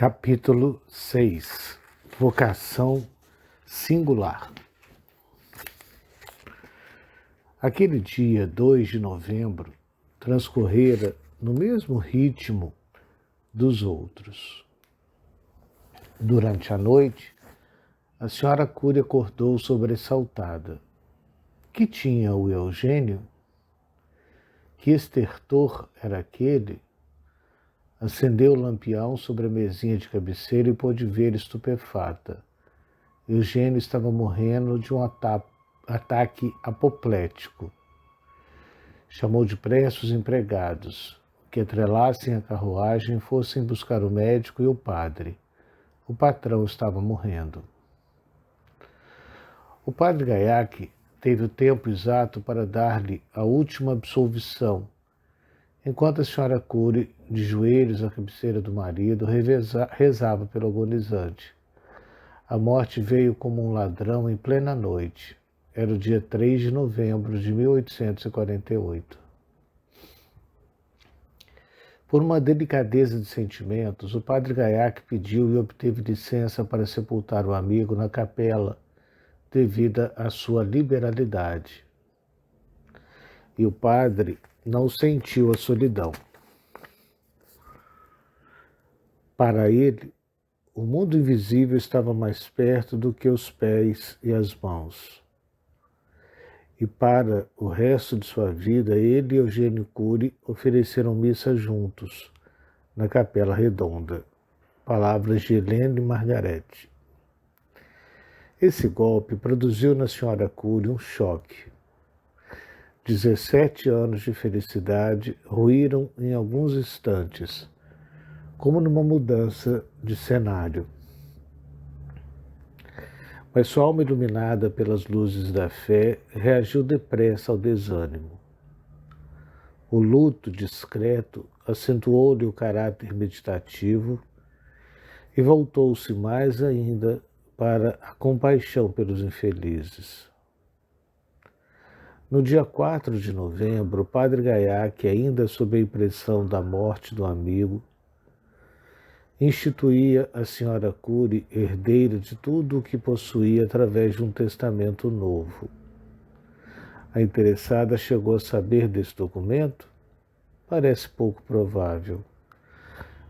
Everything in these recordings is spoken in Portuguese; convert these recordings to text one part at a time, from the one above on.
Capítulo 6. Vocação singular. Aquele dia, 2 de novembro, transcorrera no mesmo ritmo dos outros. Durante a noite, a senhora Cury acordou sobressaltada. Que tinha o Eugênio? Que estertor era aquele? Acendeu o lampião sobre a mesinha de cabeceira e pôde ver estupefata. Eugênio estava morrendo de um ataque apoplético. Chamou depressa os empregados, que atrelassem a carruagem e fossem buscar o médico e o padre. O patrão estava morrendo. O padre Gaiac teve o tempo exato para dar-lhe a última absolvição, enquanto a senhora Cury, de joelhos à cabeceira do marido, rezava pelo agonizante. A morte veio como um ladrão em plena noite. Era o dia 3 de novembro de 1848. Por uma delicadeza de sentimentos, o padre Gaiac pediu e obteve licença para sepultar o amigo na capela, devida à sua liberalidade. E o padre não sentiu a solidão. Para ele, o mundo invisível estava mais perto do que os pés e as mãos. E para o resto de sua vida, ele e Eugênio Cury ofereceram missa juntos, na Capela Redonda. Palavras de Helene Margarete. Esse golpe produziu na senhora Cury um choque. 17 anos de felicidade ruíram em alguns instantes, como numa mudança de cenário. Mas sua alma, iluminada pelas luzes da fé, reagiu depressa ao desânimo. O luto discreto acentuou-lhe o caráter meditativo e voltou-se mais ainda para a compaixão pelos infelizes. No dia 4 de novembro, o padre Gaiac, ainda sob a impressão da morte do amigo, instituía a senhora Cury herdeira de tudo o que possuía através de um testamento novo. A interessada chegou a saber desse documento? Parece pouco provável.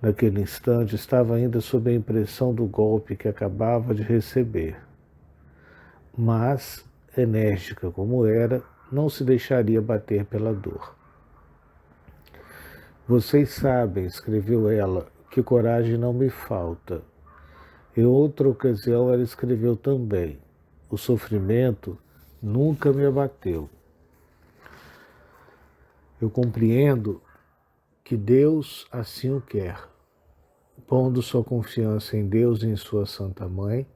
Naquele instante estava ainda sob a impressão do golpe que acabava de receber. Mas, enérgica como era, não se deixaria bater pela dor. Vocês sabem, escreveu ela, que coragem não me falta. Em outra ocasião ela escreveu também, o sofrimento nunca me abateu. Eu compreendo que Deus assim o quer. Pondo sua confiança em Deus e em sua Santa Mãe,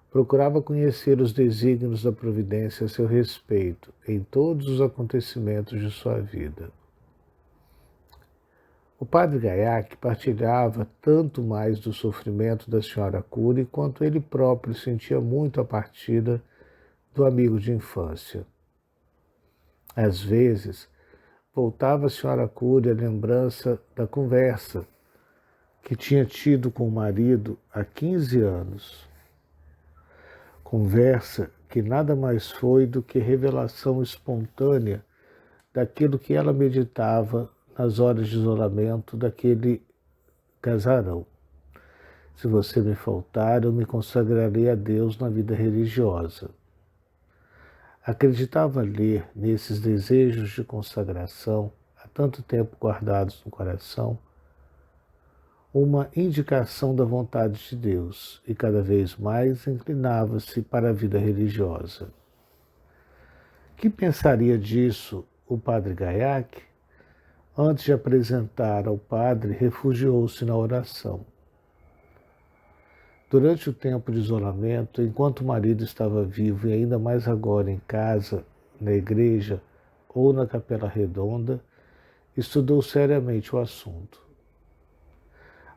procurava conhecer os desígnios da providência a seu respeito em todos os acontecimentos de sua vida. O padre Gaiac partilhava tanto mais do sofrimento da senhora Cury quanto ele próprio sentia muito a partida do amigo de infância. Às vezes, voltava a senhora Cury à lembrança da conversa que tinha tido com o marido há 15 anos. Conversa que nada mais foi do que revelação espontânea daquilo que ela meditava nas horas de isolamento daquele casarão. Se você me faltar, eu me consagrarei a Deus na vida religiosa. Acreditava ler nesses desejos de consagração, há tanto tempo guardados no coração, uma indicação da vontade de Deus e cada vez mais inclinava-se para a vida religiosa. Que pensaria disso o padre Gaiac? Antes de apresentar ao padre, refugiou-se na oração. Durante o tempo de isolamento, enquanto o marido estava vivo e ainda mais agora em casa, na igreja ou na Capela Redonda, estudou seriamente o assunto.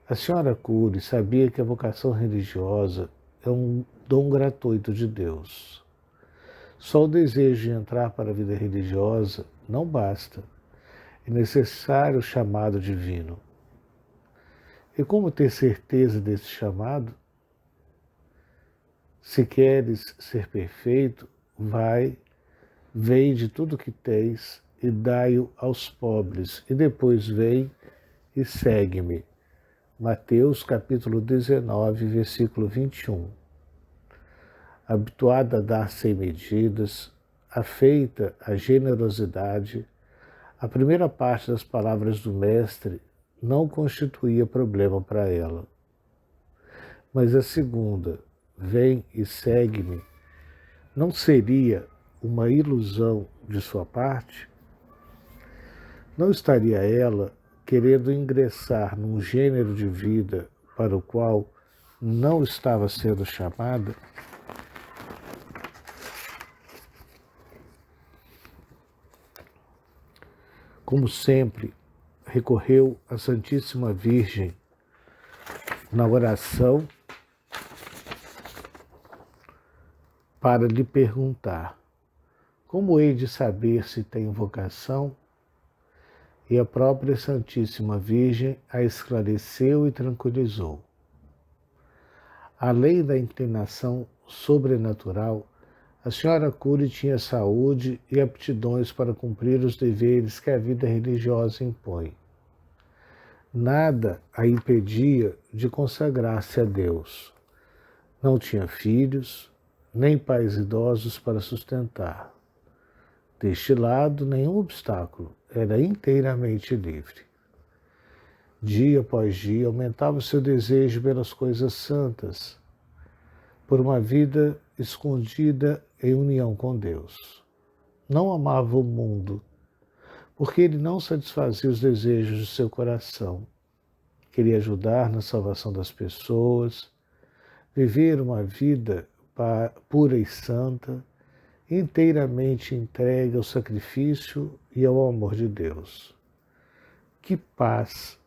A senhora Cury sabia que a vocação religiosa é um dom gratuito de Deus. Só o desejo de entrar para a vida religiosa não basta. É necessário o chamado divino. E como ter certeza desse chamado? Se queres ser perfeito, vende tudo que tens e dai-o aos pobres, e depois vem e segue-me. Mateus capítulo 19, versículo 21. Habituada a dar sem medidas, afeita à generosidade, a primeira parte das palavras do Mestre não constituía problema para ela. Mas a segunda, vem e segue-me, não seria uma ilusão de sua parte? Não estaria ela querendo ingressar num gênero de vida para o qual não estava sendo chamada? Como sempre, recorreu à Santíssima Virgem na oração para lhe perguntar: como hei de saber se tenho vocação? E a própria Santíssima Virgem a esclareceu e tranquilizou. Além da inclinação sobrenatural, a senhora Cury tinha saúde e aptidões para cumprir os deveres que a vida religiosa impõe. Nada a impedia de consagrar-se a Deus. Não tinha filhos, nem pais idosos para sustentar. Deste lado, nenhum obstáculo, era inteiramente livre. Dia após dia, aumentava o seu desejo pelas coisas santas, por uma vida escondida em união com Deus. Não amava o mundo, porque ele não satisfazia os desejos de seu coração. Queria ajudar na salvação das pessoas, viver uma vida pura e santa, inteiramente entregue ao sacrifício e ao amor de Deus. Que paz,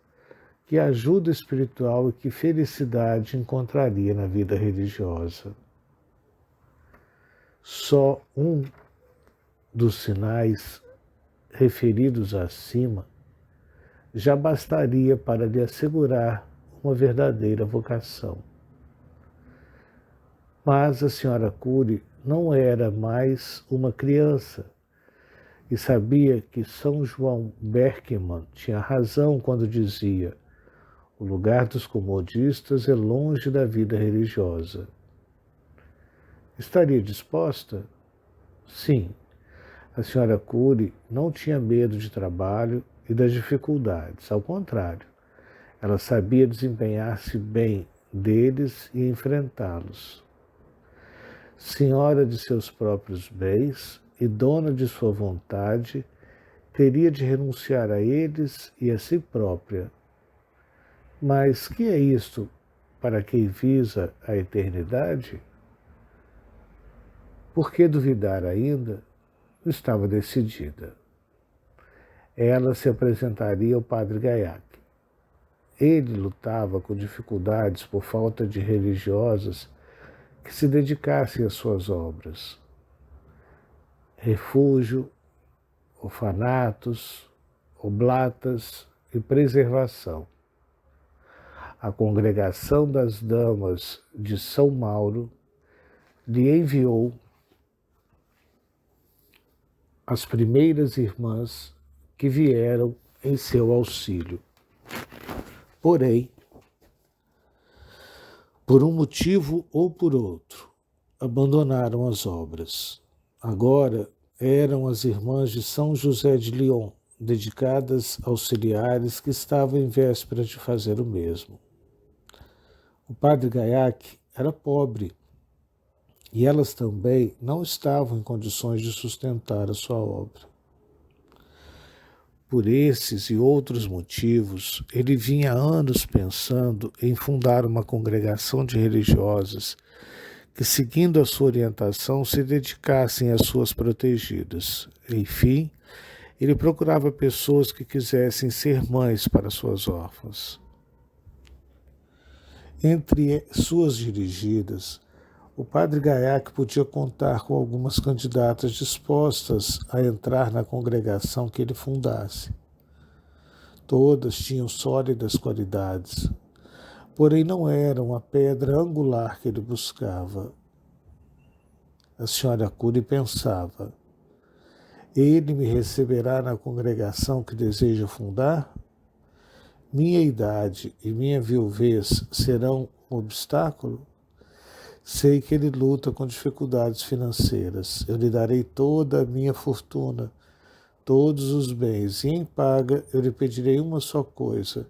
que ajuda espiritual e que felicidade encontraria na vida religiosa. Só um dos sinais referidos acima já bastaria para lhe assegurar uma verdadeira vocação. Mas a senhora Cury não era mais uma criança e sabia que São João Berckmann tinha razão quando dizia: o lugar dos comodistas é longe da vida religiosa. Estaria disposta? Sim. A senhora Cury não tinha medo de trabalho e das dificuldades. Ao contrário, ela sabia desempenhar-se bem deles e enfrentá-los. Senhora de seus próprios bens e dona de sua vontade, teria de renunciar a eles e a si própria. Mas que é isto para quem visa a eternidade? Por que duvidar ainda? Estava decidida. Ela se apresentaria ao padre Gaiac. Ele lutava com dificuldades por falta de religiosas que se dedicassem às suas obras. Refúgio, orfanatos, oblatas e preservação. A Congregação das Damas de São Mauro lhe enviou as primeiras irmãs que vieram em seu auxílio. Porém, por um motivo ou por outro, abandonaram as obras. Agora eram as irmãs de São José de Lyon, dedicadas auxiliares que estavam em véspera de fazer o mesmo. O padre Gaiac era pobre e elas também não estavam em condições de sustentar a sua obra. Por esses e outros motivos, ele vinha há anos pensando em fundar uma congregação de religiosas que, seguindo a sua orientação, se dedicassem às suas protegidas. Enfim, ele procurava pessoas que quisessem ser mães para suas órfãs. Entre suas dirigidas, o padre Gaiac podia contar com algumas candidatas dispostas a entrar na congregação que ele fundasse. Todas tinham sólidas qualidades, Porém não era uma pedra angular que ele buscava. A senhora Cury pensava: ele me receberá na congregação que deseja fundar? Minha idade e minha viuvez serão um obstáculo? Sei que ele luta com dificuldades financeiras. Eu lhe darei toda a minha fortuna, todos os bens, e em paga eu lhe pedirei uma só coisa: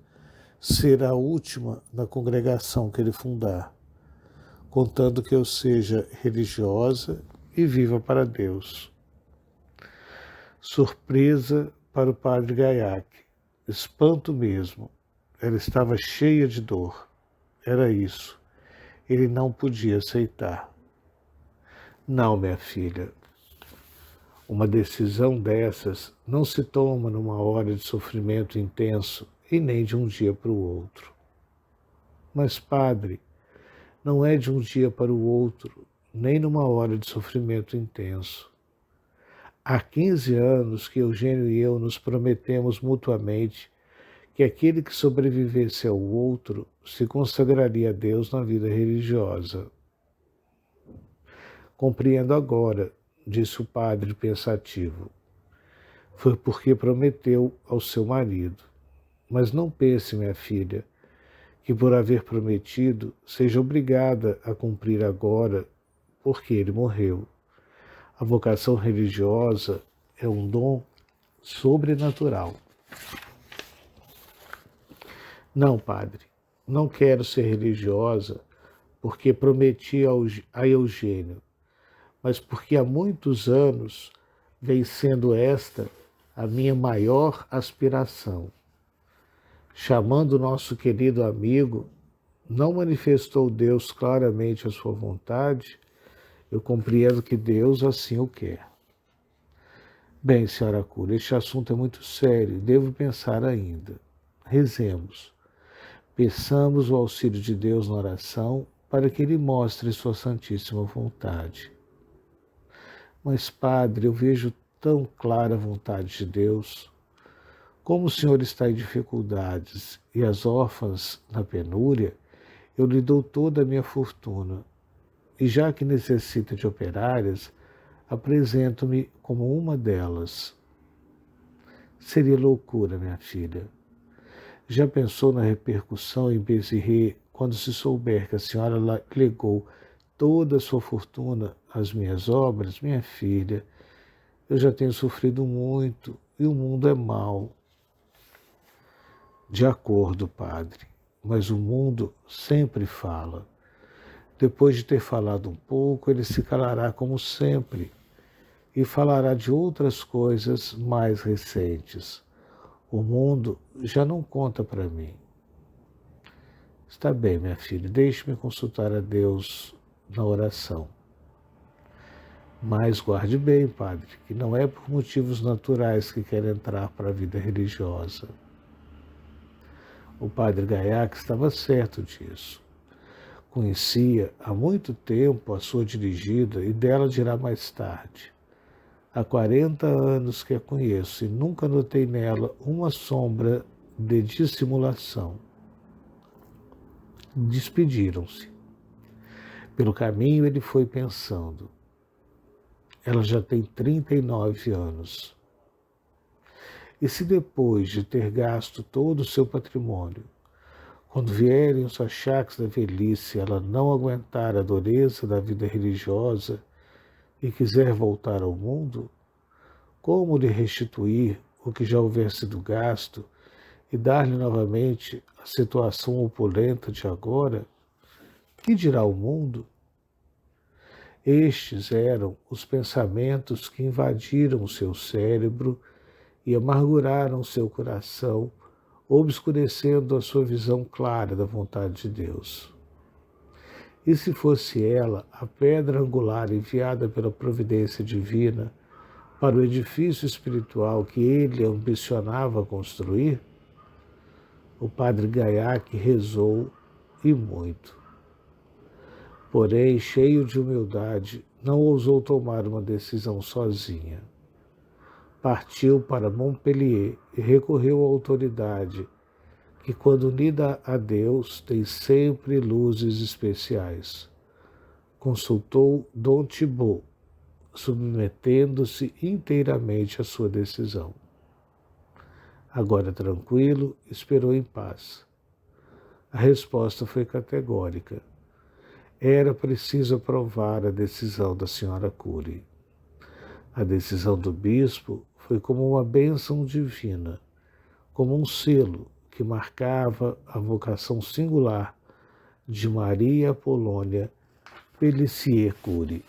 ser a última na congregação que ele fundar, contando que eu seja religiosa e viva para Deus. Surpresa para o padre Gaiac. Espanto mesmo. Ela estava cheia de dor. Era isso. Ele não podia aceitar. Não, minha filha. Uma decisão dessas não se toma numa hora de sofrimento intenso e nem de um dia para o outro. Mas, padre, não é de um dia para o outro, nem numa hora de sofrimento intenso. Há 15 anos que Eugênio e eu nos prometemos mutuamente que aquele que sobrevivesse ao outro se consagraria a Deus na vida religiosa. Compreendo agora, disse o padre pensativo. Foi porque prometeu ao seu marido. Mas não pense, minha filha, que por haver prometido seja obrigada a cumprir agora, porque ele morreu. A vocação religiosa é um dom sobrenatural. Não, padre, não quero ser religiosa porque prometi a Eugênio, mas porque há muitos anos vem sendo esta a minha maior aspiração. Chamando nosso querido amigo, não manifestou Deus claramente a sua vontade? Eu compreendo que Deus assim o quer. Bem, senhora Cury, este assunto é muito sério, devo pensar ainda. Rezemos. Peçamos o auxílio de Deus na oração para que Ele mostre sua santíssima vontade. Mas, padre, eu vejo tão clara a vontade de Deus. Como o senhor está em dificuldades e as órfãs na penúria, eu lhe dou toda a minha fortuna. E já que necessita de operárias, apresento-me como uma delas. Seria loucura, minha filha. Já pensou na repercussão em Bezerre quando se souber que a senhora legou toda a sua fortuna às minhas obras? Minha filha, eu já tenho sofrido muito e o mundo é mau. De acordo, padre, mas o mundo sempre fala. Depois de ter falado um pouco, ele se calará como sempre e falará de outras coisas mais recentes. O mundo já não conta para mim. Está bem, minha filha, deixe-me consultar a Deus na oração. Mas guarde bem, padre, que não é por motivos naturais que quer entrar para a vida religiosa. O padre Gaiac estava certo disso. Conhecia há muito tempo a sua dirigida e dela dirá mais tarde. Há 40 anos que a conheço e nunca notei nela uma sombra de dissimulação. Despediram-se. Pelo caminho ele foi pensando. Ela já tem 39 anos. E se depois de ter gasto todo o seu patrimônio, quando vierem os achaques da velhice, ela não aguentar a dureza da vida religiosa e quiser voltar ao mundo, como lhe restituir o que já houver sido gasto e dar-lhe novamente a situação opulenta de agora? Que dirá o mundo? Estes eram os pensamentos que invadiram o seu cérebro e amarguraram seu coração, obscurecendo a sua visão clara da vontade de Deus. E se fosse ela a pedra angular enviada pela providência divina para o edifício espiritual que ele ambicionava construir? O padre Gaiac rezou e muito. Porém, cheio de humildade, não ousou tomar uma decisão sozinha. Partiu para Montpellier e recorreu à autoridade que, quando unida a Deus, tem sempre luzes especiais. Consultou Dom Thibaut, submetendo-se inteiramente à sua decisão. Agora tranquilo, esperou em paz. A resposta foi categórica. Era preciso aprovar a decisão da senhora Curie. A decisão do bispo foi como uma bênção divina, como um selo que marcava a vocação singular de Maria Apolônia Pellicier Curie.